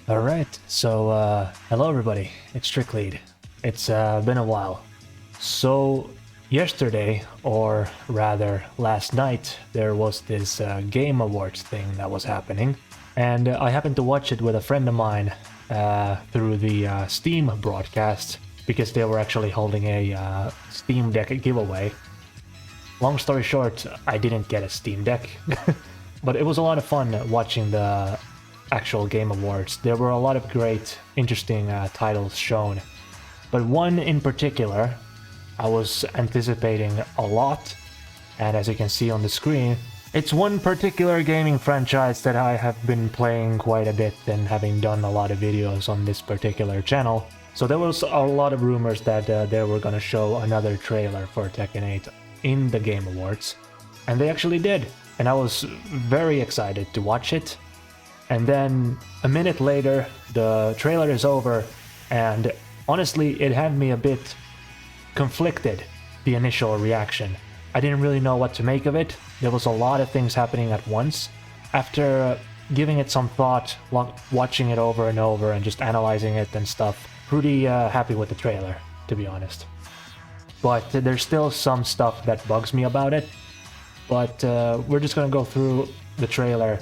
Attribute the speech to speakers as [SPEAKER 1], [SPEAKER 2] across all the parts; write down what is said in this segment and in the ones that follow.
[SPEAKER 1] Alright, so hello everybody, it's Tricklead. It's been a while. So yesterday, or rather last night, there was this Game Awards thing that was happening, and I happened to watch it with a friend of mine through the Steam broadcast, because they were actually holding a Steam Deck giveaway. Long story short, I didn't get a Steam Deck, but it was a lot of fun watching the actual Game Awards. There were a lot of great, interesting titles shown, but one in particular I was anticipating a lot, and as you can see on the screen, it's one particular gaming franchise that I have been playing quite a bit and having done a lot of videos on this particular channel. So there was a lot of rumors that they were gonna show another trailer for Tekken 8 in the Game Awards, and they actually did, and I was very excited to watch it. And then a minute later, the trailer is over, and honestly, it had me a bit conflicted, the initial reaction. I didn't really know what to make of it. There was a lot of things happening at once. After giving it some thought, watching it over and over and just analyzing it and stuff, pretty happy with the trailer, to be honest. But there's still some stuff that bugs me about it. But we're just gonna go through the trailer,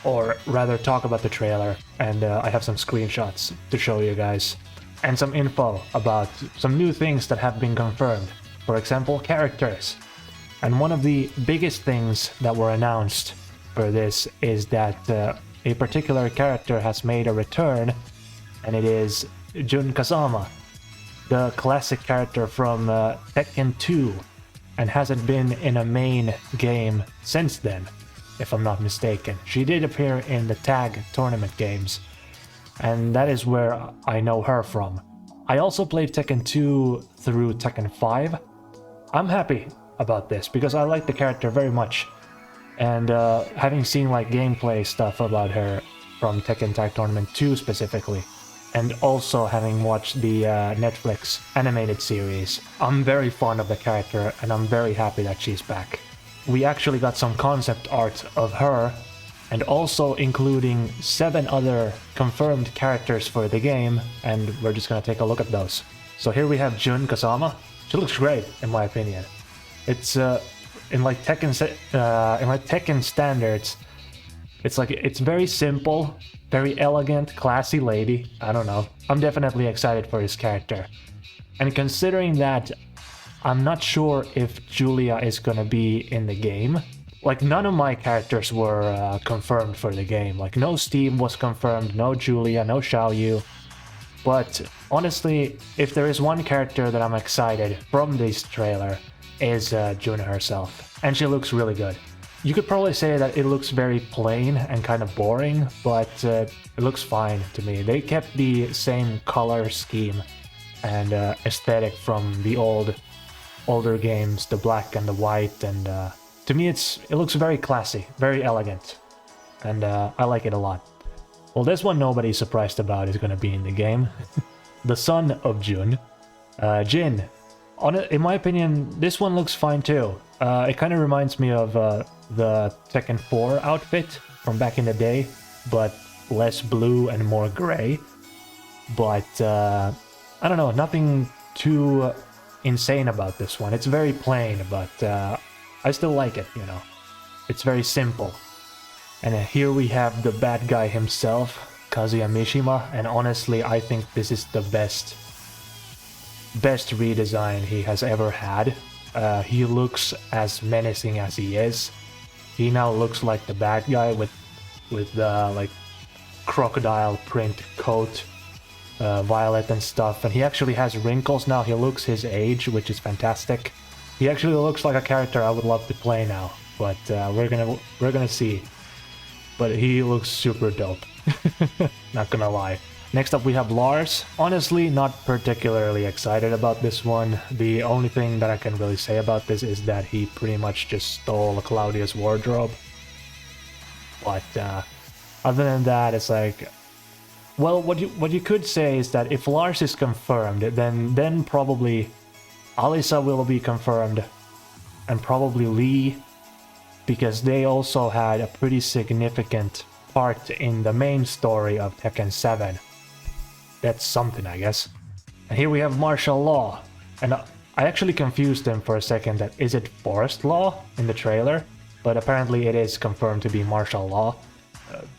[SPEAKER 1] or rather talk about the trailer, and I have some screenshots to show you guys, and some info about some new things that have been confirmed. For example, characters. And one of the biggest things that were announced for this is that a particular character has made a return, and it is Jun Kazama, the classic character from Tekken 2, and hasn't been in a main game since then, if I'm not mistaken. She did appear in the tag tournament games, and that is where I know her from. I also played Tekken 2 through Tekken 5. I'm happy about this because I like the character very much, and having seen like gameplay stuff about her from Tekken Tag Tournament 2 specifically, and also having watched the Netflix animated series, I'm very fond of the character and I'm very happy that she's back. We actually got some concept art of her, and also including 7 other confirmed characters for the game, and we're just gonna take a look at those. So here we have Jun Kazama. She looks great, in my opinion. It's in like Tekken standards, it's very simple, very elegant, classy lady. I don't know. I'm definitely excited for his character, and considering that I'm not sure if Julia is gonna be in the game. Like, none of my characters were confirmed for the game. Like, no Steve was confirmed, no Julia, no Xiaoyu. But honestly, if there is one character that I'm excited from this trailer, is Jun herself. And she looks really good. You could probably say that it looks very plain and kind of boring, but it looks fine to me. They kept the same color scheme and aesthetic from the older games, the black and the white, and to me it looks very classy, very elegant, and I like it a lot. Well, this one nobody's surprised about is gonna be in the game. The son of Jun, Jin. In my opinion, this one looks fine too. It kind of reminds me of the Tekken 4 outfit from back in the day, but less blue and more gray. But I don't know, nothing too insane about this one. It's very plain, but I still like it, you know. It's very simple. And here we have the bad guy himself, Kazuya Mishima, and honestly I think this is the best redesign he has ever had. He looks as menacing as he is. He now looks like the bad guy with the like crocodile print coat, violet and stuff, and he actually has wrinkles now. He looks his age, which is fantastic. He actually looks like a character I would love to play now, but we're gonna see. But he looks super dope. Not gonna lie. Next up we have Lars. Honestly, not particularly excited about this one. The only thing that I can really say about this is that he pretty much just stole Claudia's wardrobe. But other than that, it's like, well, what you could say is that if Lars is confirmed, then probably Alisa will be confirmed, and probably Lee, because they also had a pretty significant part in the main story of Tekken 7. That's something, I guess. And here we have martial law. And I actually confused him for a second that is it forest law in the trailer? But apparently it is confirmed to be martial law.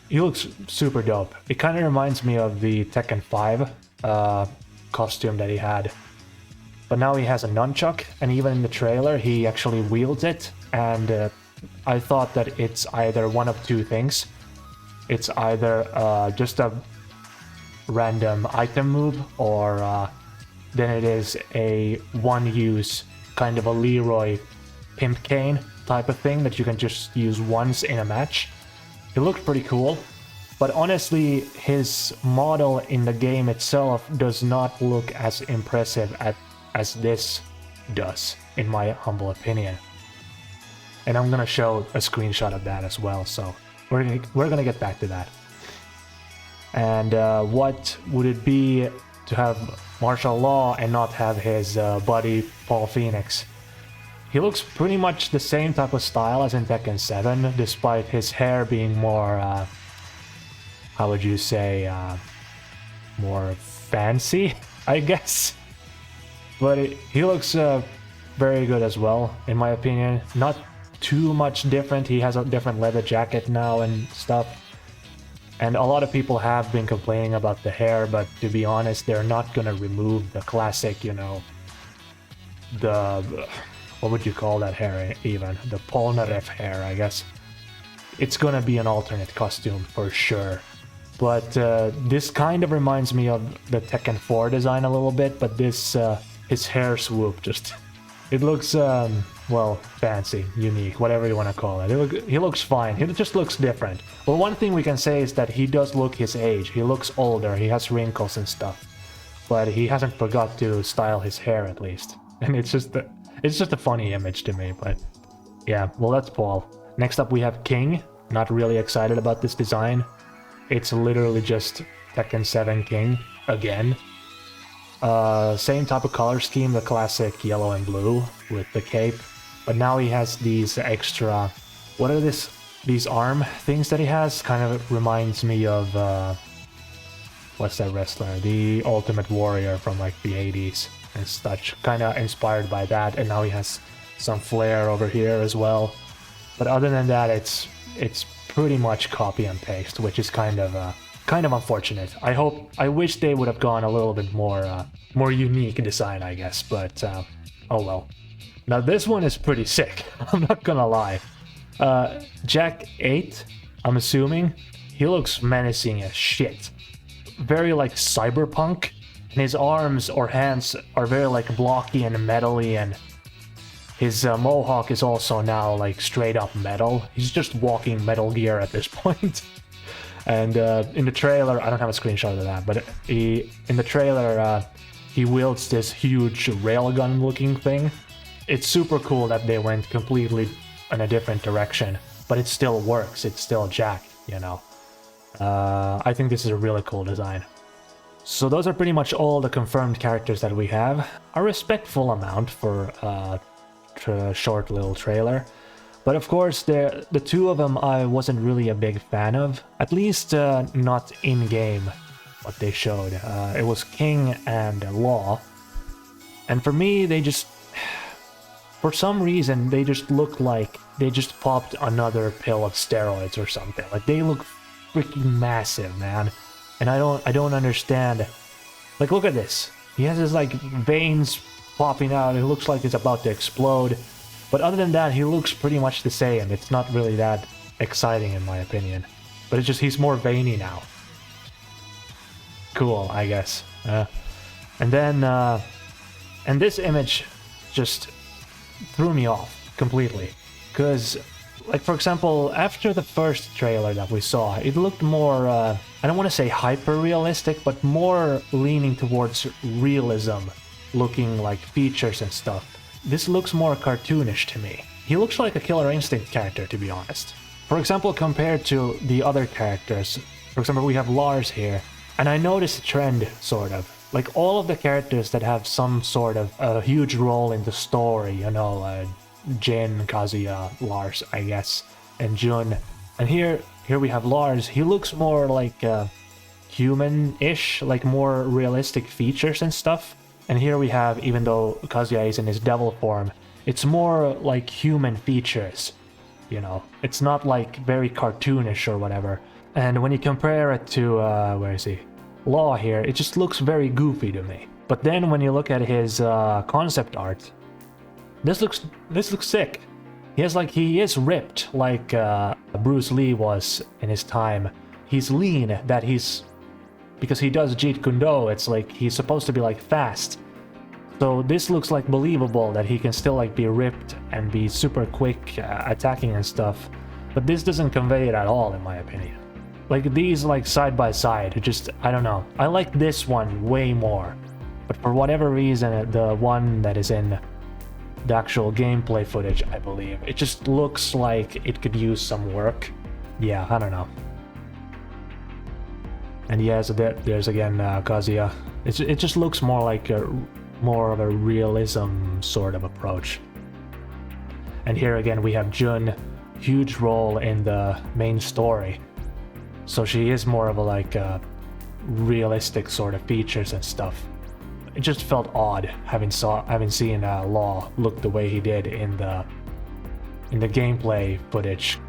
[SPEAKER 1] He looks super dope. It kind of reminds me of the Tekken 5 costume that he had. But now he has a nunchuck, and even in the trailer he actually wields it. And I thought that it's either one of two things. It's either just a random item move, or then it is a one-use kind of a Leroy pimp cane type of thing that you can just use once in a match. It looked pretty cool, but honestly his model in the game itself does not look as impressive as this does, in my humble opinion. And I'm gonna show a screenshot of that as well, so we're gonna get back to that. And what would it be to have martial law and not have his buddy Paul Phoenix? He looks pretty much the same type of style as in Tekken 7, despite his hair being more, how would you say, more fancy, I guess. But he looks very good as well, in my opinion. Not too much different. He has a different leather jacket now and stuff. And a lot of people have been complaining about the hair, but to be honest, they're not gonna remove the classic, you know, the... what would you call that hair even? The Polnareff hair, I guess. It's gonna be an alternate costume for sure. But this kind of reminds me of the Tekken 4 design a little bit, but this, his hair swoop just... it looks, well, fancy, unique, whatever you want to call it. He looks fine. He just looks different. Well, one thing we can say is that he does look his age. He looks older, he has wrinkles and stuff. But he hasn't forgot to style his hair, at least. And it's just a funny image to me, but... yeah, well, that's Paul. Next up we have King. Not really excited about this design. It's literally just Tekken 7 King, again. Same type of color scheme, the classic yellow and blue with the cape. But now he has these extra... what are these arm things that he has? Kind of reminds me of... what's that wrestler? The Ultimate Warrior from like the 80s and such. Kind of inspired by that, and now he has some flair over here as well. But other than that, it's pretty much copy and paste, which is kind of unfortunate. I wish they would have gone a little bit more unique design, I guess, but oh well. Now this one is pretty sick, I'm not gonna lie. Jack 8, I'm assuming, he looks menacing as shit. Very like cyberpunk, and his arms or hands are very like blocky and metally, and his mohawk is also now like straight up metal. He's just walking Metal Gear at this point. And in the trailer, I don't have a screenshot of that, but in the trailer, he wields this huge railgun looking thing. It's super cool that they went completely in a different direction, but it still works. It's still Jack, you know. I think this is a really cool design. So those are pretty much all the confirmed characters that we have. A respectful amount for a short little trailer. But of course, the two of them I wasn't really a big fan of. At least not in-game, what they showed. It was King and Law. And for me, they just... for some reason, they just look like they just popped another pill of steroids or something. Like, they look freaking massive, man. And I don't understand. Like, look at this. He has his, like, veins popping out. It looks like it's about to explode. But other than that, he looks pretty much the same. It's not really that exciting in my opinion. But it's just he's more veiny now. Cool, I guess. And then, and this image just threw me off completely. Because, like, for example, after the first trailer that we saw, it looked more, I don't want to say hyper-realistic, but more leaning towards realism, looking like features and stuff. This looks more cartoonish to me. He looks like a Killer Instinct character, to be honest. For example, compared to the other characters, for example, we have Lars here, and I noticed a trend, sort of. Like, all of the characters that have some sort of a huge role in the story, you know, Jun Kazama, Lars, I guess, and Jun, And here we have Lars. He looks more like human-ish, like more realistic features and stuff. And here we have, even though Kazuya is in his devil form, it's more like human features, you know. It's not like very cartoonish or whatever. And when you compare it to, where is he? Law here, it just looks very goofy to me. But then when you look at his concept art, this looks sick. He is ripped like Bruce Lee was in his time. He's lean, because he does Jeet Kune Do, it's like he's supposed to be like fast. So this looks like believable that he can still like be ripped and be super quick attacking and stuff. But this doesn't convey it at all in my opinion. Like these like side by side, I don't know. I like this one way more. But for whatever reason, the one that is in the actual gameplay footage, I believe, it just looks like it could use some work. Yeah, I don't know. And yeah, so there's again Kazuya. It just looks more like more of a realism sort of approach. And here again we have Jun, huge role in the main story. So she is more of a like realistic sort of features and stuff. It just felt odd having seen Law look the way he did in the gameplay footage.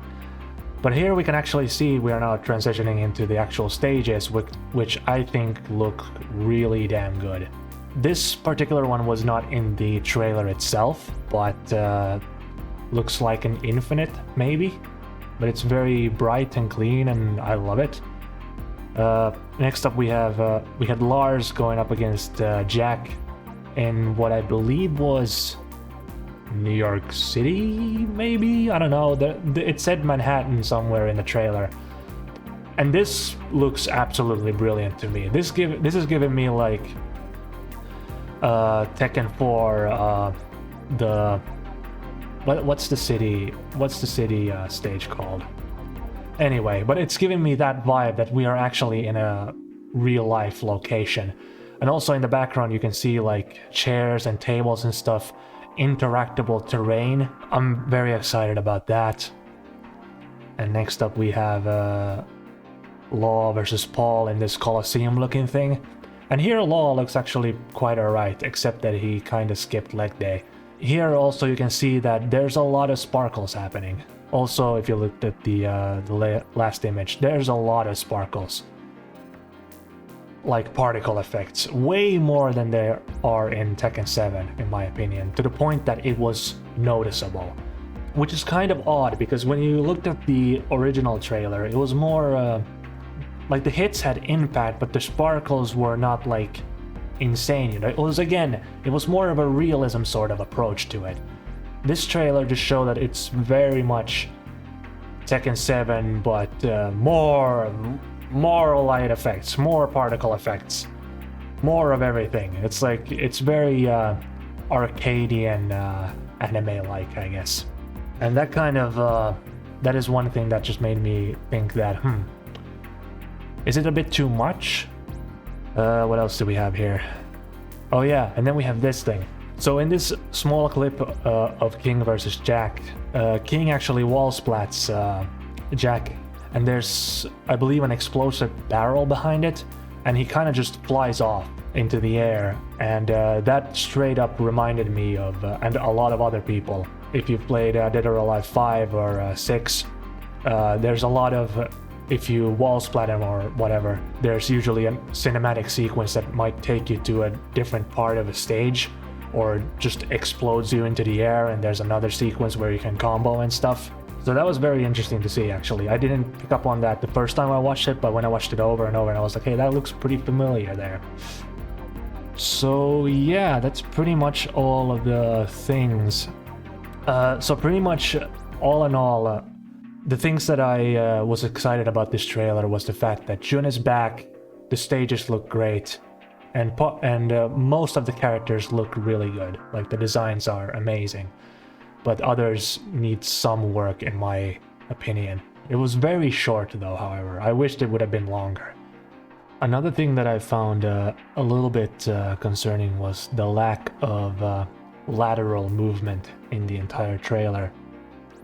[SPEAKER 1] But here we can actually see we are now transitioning into the actual stages, which I think look really damn good. This particular one was not in the trailer itself, but looks like an infinite maybe. But it's very bright and clean, and I love it. Next up we had Lars going up against Jack in what I believe was New York City, maybe? I don't know. It said Manhattan somewhere in the trailer. And this looks absolutely brilliant to me. This is giving me like Tekken 4, what's the city stage called? Anyway, but it's giving me that vibe that we are actually in a real life location. And also in the background you can see like chairs and tables and stuff, interactable terrain. I'm very excited about that. And next up we have Law versus Paul in this Colosseum looking thing. And here Law looks actually quite alright, except that he kinda skipped leg day. Here also you can see that there's a lot of sparkles happening. Also, if you looked at the last image, there's a lot of sparkles. Like particle effects, way more than there are in Tekken 7, in my opinion, to the point that it was noticeable. Which is kind of odd, because when you looked at the original trailer, it was more like the hits had impact, but the sparkles were not like insane, you know? It was more of a realism sort of approach to it. This trailer just showed that it's very much Tekken 7, but more light effects, more particle effects, more of everything. It's like, it's very Arcadian anime-like, I guess. And that kind of, that is one thing that just made me think that, is it a bit too much? What else do we have here? Oh yeah, and then we have this thing. So in this small clip of King versus Jack, King actually wall splats Jack, and there's, I believe, an explosive barrel behind it, and he kind of just flies off into the air, and that straight up reminded me of, and a lot of other people, if you've played Dead or Alive 5 or 6, there's a lot of, if you wall splat him or whatever, there's usually a cinematic sequence that might take you to a different part of a stage, or just explodes you into the air, and there's another sequence where you can combo and stuff. So that was very interesting to see, actually. I didn't pick up on that the first time I watched it, but when I watched it over and over, I was like, hey, that looks pretty familiar there. So yeah, that's pretty much all of the things. So pretty much all in all, the things that I was excited about this trailer was the fact that Jun is back, the stages look great, and most of the characters look really good. Like, the designs are amazing, but others need some work in my opinion. It was very short though, however. I wished it would have been longer. Another thing that I found a little bit concerning was the lack of lateral movement in the entire trailer.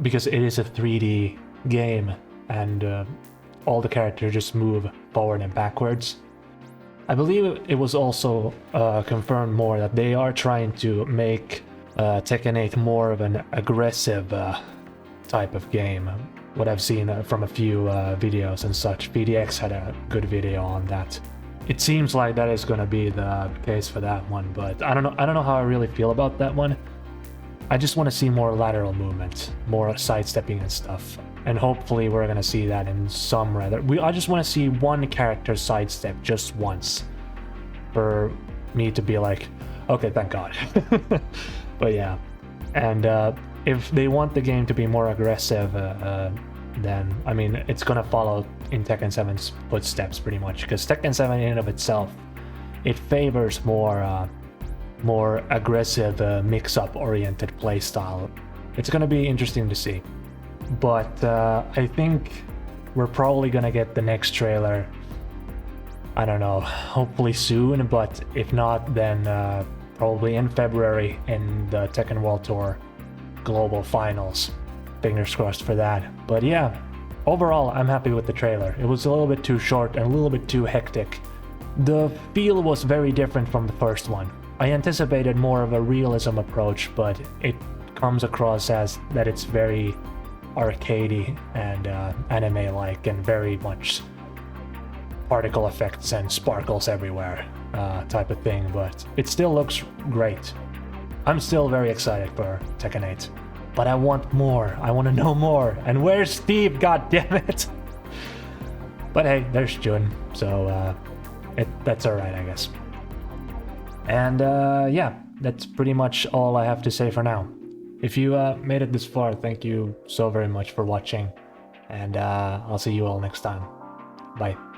[SPEAKER 1] Because it is a 3D game, and all the characters just move forward and backwards. I believe it was also confirmed more that they are trying to make Tekken 8 more of an aggressive type of game. What I've seen from a few videos and such. PDX had a good video on that. It seems like that is gonna be the case for that one, but I don't know how I really feel about that one. I just want to see more lateral movement, more sidestepping and stuff, and hopefully we're gonna see that in some rather. I just want to see one character sidestep just once, for me to be like, okay, thank God. But yeah, and if they want the game to be more aggressive, then I mean it's gonna follow in Tekken 7's footsteps pretty much, because Tekken 7 in and of itself, it favors more aggressive mix-up oriented playstyle. It's gonna be interesting to see, but I think we're probably gonna get the next trailer, I don't know, hopefully soon, but if not, then probably in February in the Tekken World Tour Global Finals. Fingers crossed for that. But yeah, overall I'm happy with the trailer. It was a little bit too short and a little bit too hectic. The feel was very different from the first one. I anticipated more of a realism approach, but it comes across as that it's very arcadey and anime-like, and very much particle effects and sparkles everywhere type of thing, but it still looks great. I'm still very excited for Tekken 8, but I want more. I want to know more. And where's Steve? God damn it! But hey, there's Jun, so that's alright, I guess. And yeah, that's pretty much all I have to say for now. If you made it this far, thank you so very much for watching, and I'll see you all next time. Bye.